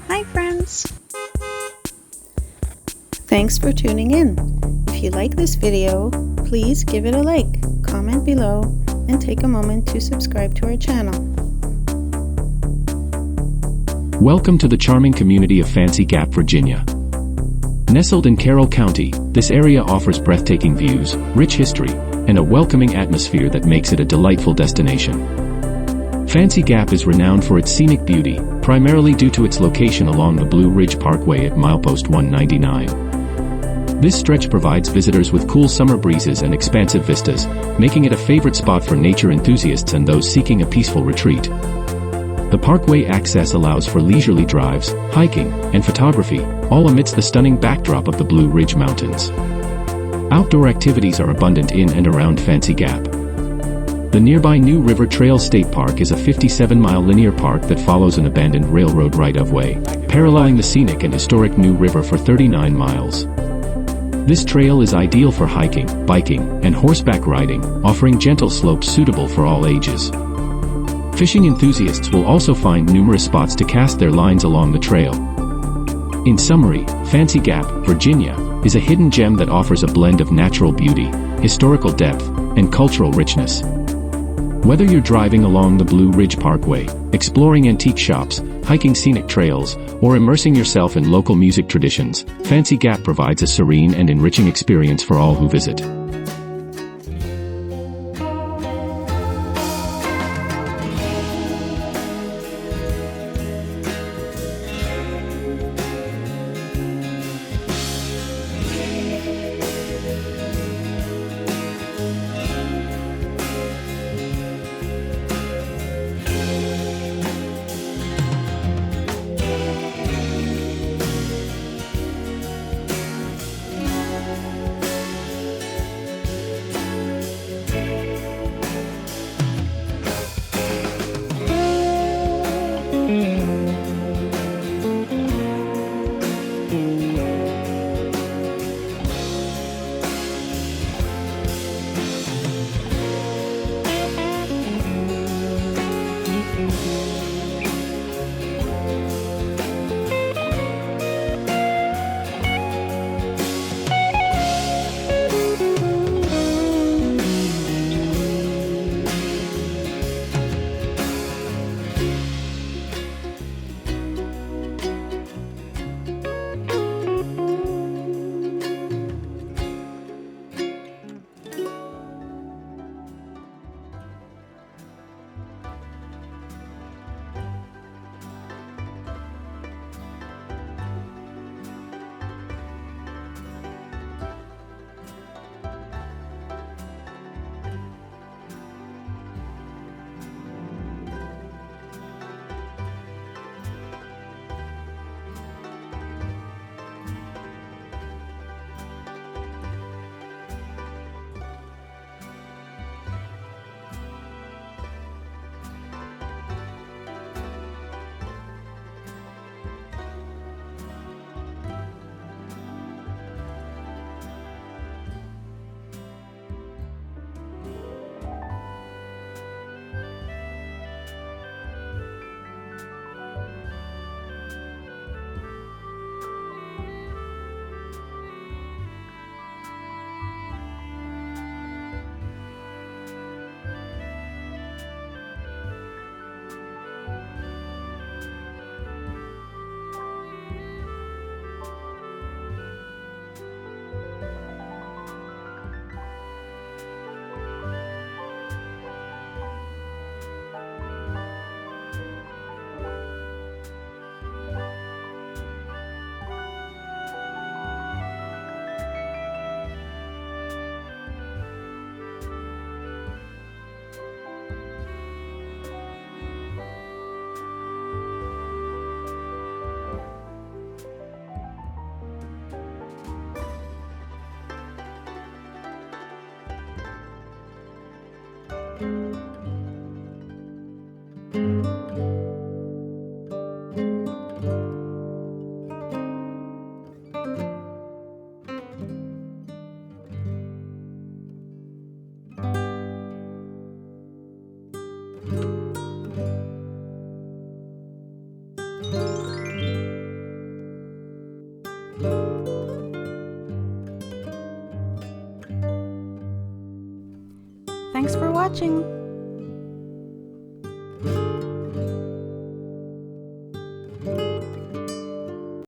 Hi friends! Thanks for tuning in. If you like this video, please give it a like, comment below, and take a moment to subscribe to our channel. Welcome to the charming community of Fancy Gap, Virginia. Nestled in Carroll County, this area offers breathtaking views, rich history, and a welcoming atmosphere that makes it a delightful destination. Fancy Gap is renowned for its scenic beauty, primarily due to its location along the Blue Ridge Parkway at milepost 199. This stretch provides visitors with cool summer breezes and expansive vistas, making it a favorite spot for nature enthusiasts and those seeking a peaceful retreat. The parkway access allows for leisurely drives, hiking, and photography, all amidst the stunning backdrop of the Blue Ridge Mountains. Outdoor activities are abundant in and around Fancy Gap. The nearby New River Trail State Park is a 57-mile linear park that follows an abandoned railroad right-of-way, paralleling the scenic and historic New River for 39 miles. This trail is ideal for hiking, biking, and horseback riding, offering gentle slopes suitable for all ages. Fishing enthusiasts will also find numerous spots to cast their lines along the trail. In summary, Fancy Gap, Virginia, is a hidden gem that offers a blend of natural beauty, historical depth, and cultural richness. Whether you're driving along the Blue Ridge Parkway, exploring antique shops, hiking scenic trails, or immersing yourself in local music traditions, Fancy Gap provides a serene and enriching experience for all who visit. Thanks for watching!